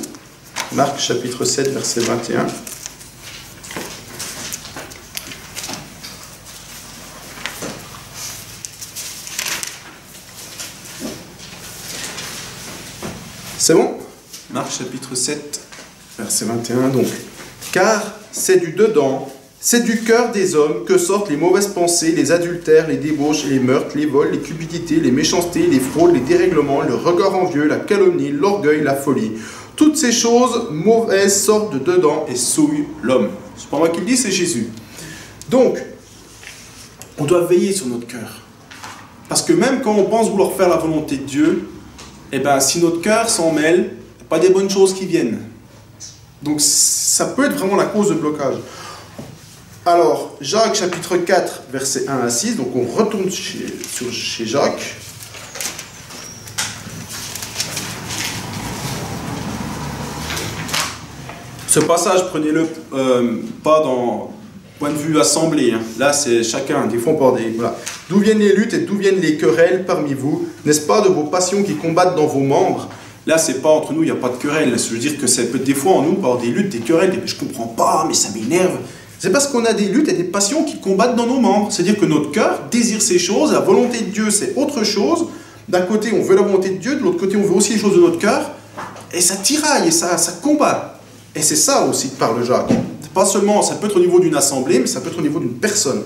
Marc, chapitre 7, verset 21. C'est bon? Marc, chapitre 7, verset 21, donc. Car c'est du dedans, c'est du cœur des hommes que sortent les mauvaises pensées, les adultères, les débauches, les meurtres, les vols, les cupidités, les méchancetés, les fraudes, les dérèglements, le regard envieux, la calomnie, l'orgueil, la folie. Toutes ces choses mauvaises sortent de dedans et souillent l'homme. C'est pas moi qui le dis, c'est Jésus. Donc, on doit veiller sur notre cœur. Parce que même quand on pense vouloir faire la volonté de Dieu, eh ben, si notre cœur s'en mêle, pas des bonnes choses qui viennent. Donc ça peut être vraiment la cause de blocage. Alors, Jacques chapitre 4, versets 1 à 6, donc on retourne chez Jacques. Ce passage, prenez-le pas dans point de vue assemblée. Hein. Là, c'est chacun, des fois on parle des... Voilà. D'où viennent les luttes et d'où viennent les querelles parmi vous? N'est-ce pas de vos passions qui combattent dans vos membres? Là, c'est pas entre nous, il n'y a pas de querelle. Ça veut dire que c'est des fois en nous, par des luttes, des querelles, je comprends pas, mais ça m'énerve. C'est parce qu'on a des luttes et des passions qui combattent dans nos membres. C'est-à-dire que notre cœur désire ces choses, la volonté de Dieu, c'est autre chose. D'un côté, on veut la volonté de Dieu, de l'autre côté, on veut aussi les choses de notre cœur. Et ça tiraille, et ça combat. Et c'est ça aussi que parle Jacques. Pas seulement, ça peut être au niveau d'une assemblée, mais ça peut être au niveau d'une personne.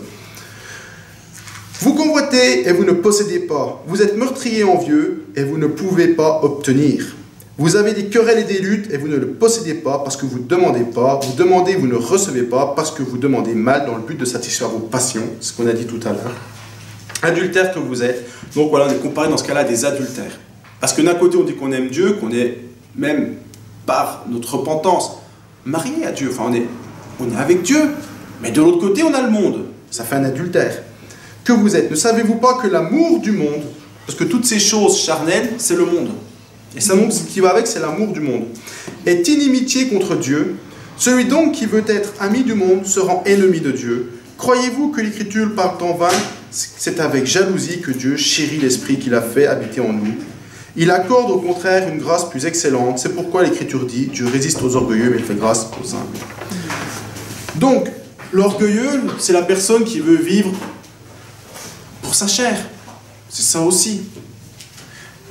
Vous convoitez et vous ne possédez pas. Vous êtes meurtrier envieux et vous ne pouvez pas obtenir. Vous avez des querelles et des luttes et vous ne le possédez pas parce que vous ne demandez pas. Vous demandez, vous ne recevez pas parce que vous demandez mal dans le but de satisfaire vos passions. Ce qu'on a dit tout à l'heure. Adultère que vous êtes. Donc voilà, on est comparé dans ce cas-là à des adultères. Parce que d'un côté, on dit qu'on aime Dieu, qu'on est même par notre repentance marié à Dieu. Enfin, on est on est avec Dieu, mais de l'autre côté, on a le monde. Ça fait un adultère. Que vous êtes, ne savez-vous pas que l'amour du monde, Parce que toutes ces choses charnelles, c'est le monde. et ça montre ce qui va avec, c'est l'amour du monde, est inimitié contre Dieu. Celui donc qui veut être ami du monde se rend ennemi de Dieu. Croyez-vous que l'Écriture parle en vain? C'est avec jalousie que Dieu chérit l'Esprit qu'il a fait habiter en nous. Il accorde au contraire une grâce plus excellente. C'est pourquoi l'Écriture dit, Dieu résiste aux orgueilleux, mais il fait grâce aux humbles. Donc, l'orgueilleux, c'est la personne qui veut vivre pour sa chair. C'est ça aussi.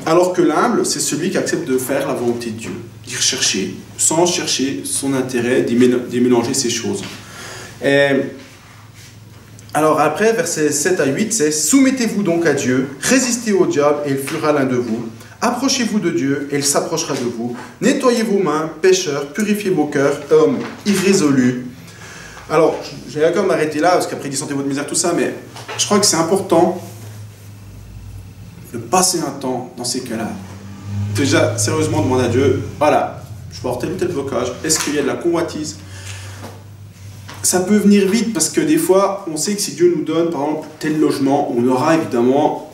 Alors que l'humble, c'est celui qui accepte de faire la volonté de Dieu, d'y rechercher, sans chercher son intérêt, d'y mélanger ces choses. Et alors après, versets 7 à 8, c'est « Soumettez-vous donc à Dieu, résistez au diable et il fuira l'un de vous. Approchez-vous de Dieu et il s'approchera de vous. Nettoyez vos mains, pécheurs, purifiez vos cœurs, hommes irrésolus. » Alors, je vais quand même m'arrêter là, parce qu'après il dit « Sentez votre misère », tout ça, mais je crois que c'est important de passer un temps dans ces cas-là. Déjà, sérieusement, demander à Dieu, voilà, je porte tel ou tel blocage, est-ce qu'il y a de la convoitise? Ça peut venir vite, parce que des fois, on sait que si Dieu nous donne, par exemple, tel logement, on aura évidemment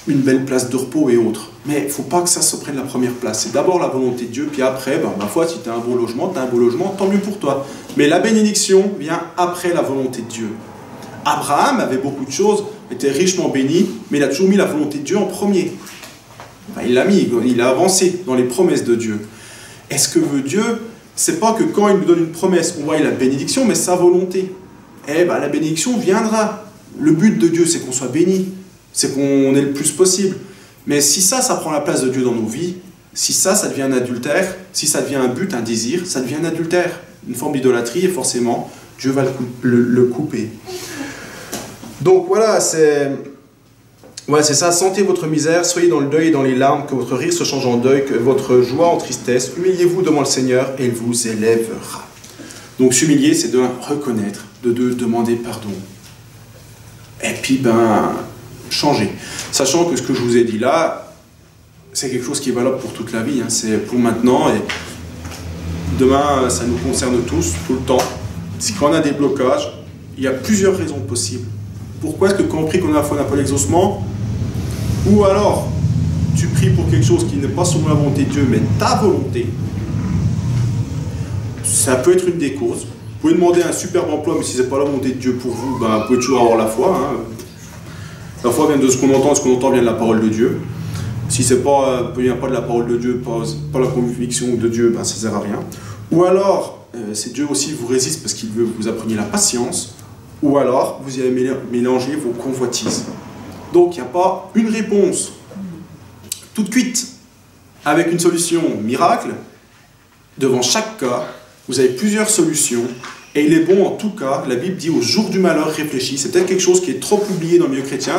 une belle place de repos et autres. Mais il ne faut pas que ça se prenne la première place. C'est d'abord la volonté de Dieu, puis après, ma foi, si tu as un beau logement, tant mieux pour toi. Mais la bénédiction vient après la volonté de Dieu. Abraham avait beaucoup de choses, était richement béni, mais il a toujours mis la volonté de Dieu en premier. Enfin, il l'a mis, il a avancé dans les promesses de Dieu. Est-ce que veut Dieu? C'est pas que quand il nous donne une promesse, on voit la bénédiction, mais sa volonté. La bénédiction viendra. Le but de Dieu, c'est qu'on soit béni, c'est qu'on ait le plus possible. Mais si ça prend la place de Dieu dans nos vies, si ça devient un adultère, si ça devient un but, un désir, ça devient un adultère, une forme d'idolâtrie, et forcément, Dieu va le couper. Donc voilà, c'est ça, sentez votre misère, soyez dans le deuil et dans les larmes, que votre rire se change en deuil, que votre joie en tristesse, humiliez-vous devant le Seigneur et il vous élèvera. Donc s'humilier, c'est de reconnaître, de demander pardon. Et puis, changer. Sachant que ce que je vous ai dit là, c'est quelque chose qui est valable pour toute la vie, c'est pour maintenant, et demain, ça nous concerne tous, tout le temps. Si quand on a des blocages, il y a plusieurs raisons possibles. Pourquoi est-ce que quand on prie qu'on a la foi, on n'a pas l'exaucement? Ou alors, tu pries pour quelque chose qui n'est pas selon la volonté de Dieu, mais ta volonté. Ça peut être une des causes. Vous pouvez demander un superbe emploi, mais si ce n'est pas la volonté de Dieu pour vous, vous pouvez toujours avoir la foi. La foi vient de ce qu'on entend, ce qu'on entend vient de la parole de Dieu. Si ce ne vient pas de la parole de Dieu, pas la conviction de Dieu, ça ne sert à rien. Ou alors, c'est Dieu aussi vous résiste parce qu'il veut que vous appreniez la patience. Ou alors, vous y avez mélangé vos convoitises. Donc, il n'y a pas une réponse toute cuite avec une solution miracle. Devant chaque cas, vous avez plusieurs solutions. Et il est bon, en tout cas, la Bible dit au jour du malheur, réfléchis. C'est peut-être quelque chose qui est trop oublié dans le milieu chrétien.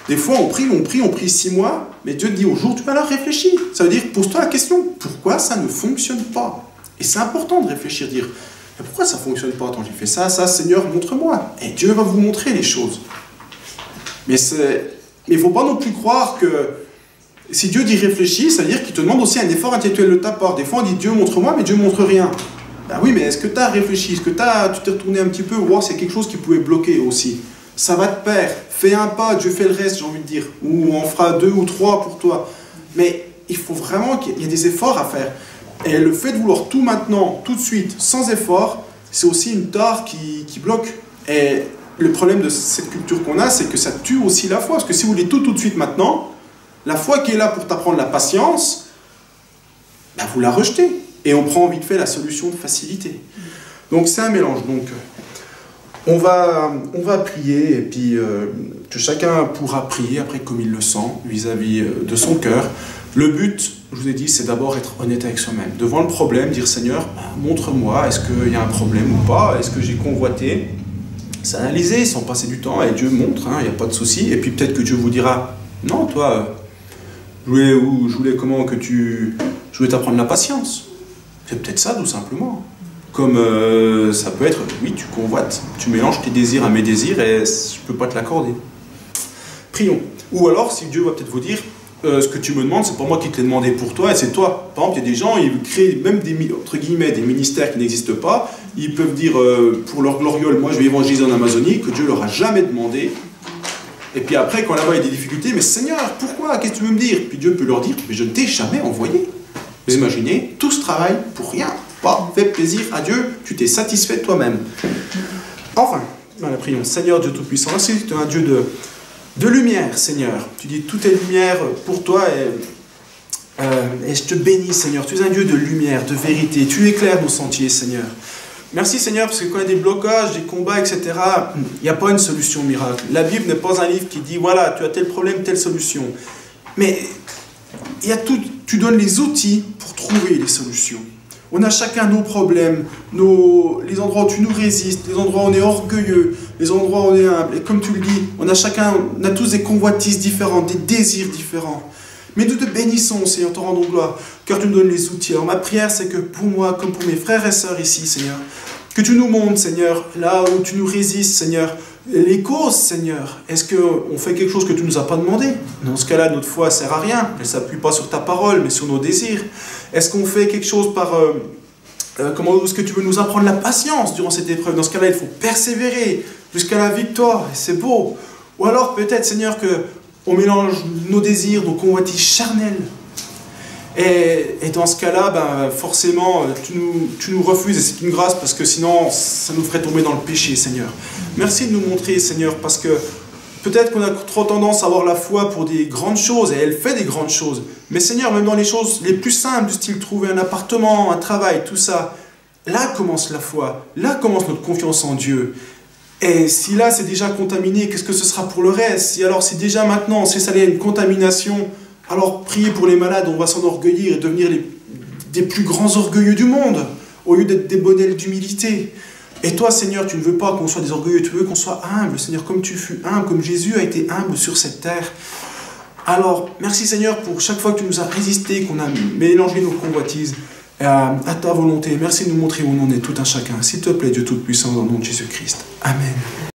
Des fois, on prie 6 mois, mais Dieu dit au jour du malheur, réfléchis. Ça veut dire, pose-toi la question, pourquoi ça ne fonctionne pas? Et c'est important de réfléchir, dire, mais pourquoi ça ne fonctionne pas? Attends, j'ai fait ça, Seigneur, montre-moi. Et Dieu va vous montrer les choses. Mais il ne faut pas non plus croire que si Dieu dit réfléchis, ça veut dire qu'il te demande aussi un effort intellectuel de ta part. Des fois, on dit Dieu montre-moi, mais Dieu ne montre rien. Oui, mais est-ce que tu as réfléchi? Est-ce que tu t'es retourné un petit peu voir c'est quelque chose qui pouvait bloquer aussi? Ça va de pair. Fais un pas, Dieu fait le reste, j'ai envie de dire. Ou on fera 2 ou 3 pour toi. Mais il faut vraiment qu'il y ait des efforts à faire. Et le fait de vouloir tout maintenant, tout de suite, sans effort, c'est aussi une tare qui bloque. Et le problème de cette culture qu'on a, c'est que ça tue aussi la foi. Parce que si vous voulez tout de suite maintenant, la foi qui est là pour t'apprendre la patience, vous la rejetez. Et on prend vite fait la solution de facilité. Donc c'est un mélange. Donc on va prier, et puis que chacun pourra prier après comme il le sent, vis-à-vis de son cœur. Le but, je vous ai dit, c'est d'abord être honnête avec soi-même. Devant le problème, dire Seigneur, montre-moi, est-ce qu'il y a un problème ou pas? Est-ce que j'ai convoité? S'analyser, sans passer du temps, et Dieu montre, il n'y a pas de souci. Et puis peut-être que Dieu vous dira, non, toi, je voulais t'apprendre la patience. C'est peut-être ça, tout simplement. Comme ça peut être, oui, tu convoites, tu mélanges tes désirs à mes désirs et je ne peux pas te l'accorder. Prions. Ou alors, si Dieu va peut-être vous dire, ce que tu me demandes, c'est pas moi qui te l'ai demandé pour toi, et c'est toi. Par exemple, il y a des gens, ils créent même entre guillemets, des ministères qui n'existent pas. Ils peuvent dire, pour leur gloriole, moi je vais évangéliser en Amazonie, que Dieu leur a jamais demandé. Et puis après, quand là-bas il y a des difficultés, mais Seigneur, pourquoi? Qu'est-ce que tu veux me dire? Puis Dieu peut leur dire, mais je ne t'ai jamais envoyé. Vous imaginez, tout ce travail pour rien, pas fait plaisir à Dieu, tu t'es satisfait de toi-même. Enfin, voilà, prions. Seigneur Dieu Tout-Puissant, merci que tu es un Dieu de lumière, Seigneur. Tu dis, tout est lumière pour toi et je te bénis, Seigneur. Tu es un Dieu de lumière, de vérité. Tu éclaires nos sentiers, Seigneur. Merci, Seigneur, parce que quand il y a des blocages, des combats, etc., il n'y a pas une solution miracle. La Bible n'est pas un livre qui dit, voilà, tu as tel problème, telle solution. Mais il y a tout, tu donnes les outils pour trouver les solutions. On a chacun nos problèmes, les endroits où tu nous résistes, les endroits où on est orgueilleux, les endroits où on est humble. Et comme tu le dis, on a tous des convoitises différentes, des désirs différents. Mais nous te bénissons, Seigneur, te rendons gloire, car tu nous donnes les outils. Alors ma prière, c'est que pour moi, comme pour mes frères et sœurs ici, Seigneur, que tu nous montres, Seigneur, là où tu nous résistes, Seigneur, les causes, Seigneur. Est-ce qu'on fait quelque chose que tu ne nous as pas demandé? Dans ce cas-là, notre foi ne sert à rien. Elle ne s'appuie pas sur ta parole, mais sur nos désirs. Est-ce qu'on fait quelque chose par... est-ce que tu veux nous apprendre la patience durant cette épreuve? Dans ce cas-là, il faut persévérer jusqu'à la victoire. Et c'est beau. Ou alors peut-être, Seigneur, qu'on mélange nos désirs, nos convoitises charnelles. Et dans ce cas-là, forcément, tu nous refuses, et c'est une grâce, parce que sinon, ça nous ferait tomber dans le péché, Seigneur. Merci de nous montrer, Seigneur, parce que peut-être qu'on a trop tendance à avoir la foi pour des grandes choses, et elle fait des grandes choses. Mais Seigneur, même dans les choses les plus simples, du style trouver un appartement, un travail, tout ça, là commence la foi, là commence notre confiance en Dieu. Et si là, c'est déjà contaminé, qu'est-ce que ce sera pour le reste? Si déjà maintenant, si ça y a une contamination, alors priez pour les malades, on va s'enorgueillir et devenir des plus grands orgueilleux du monde, au lieu d'être des modèles d'humilité. Et toi, Seigneur, tu ne veux pas qu'on soit des orgueilleux, tu veux qu'on soit humble, Seigneur, comme tu fus humble, comme Jésus a été humble sur cette terre. Alors, merci Seigneur pour chaque fois que tu nous as résisté, qu'on a mélangé nos convoitises à ta volonté. Merci de nous montrer où on en est tout un chacun. S'il te plaît, Dieu Tout-Puissant, dans le nom de Jésus-Christ. Amen.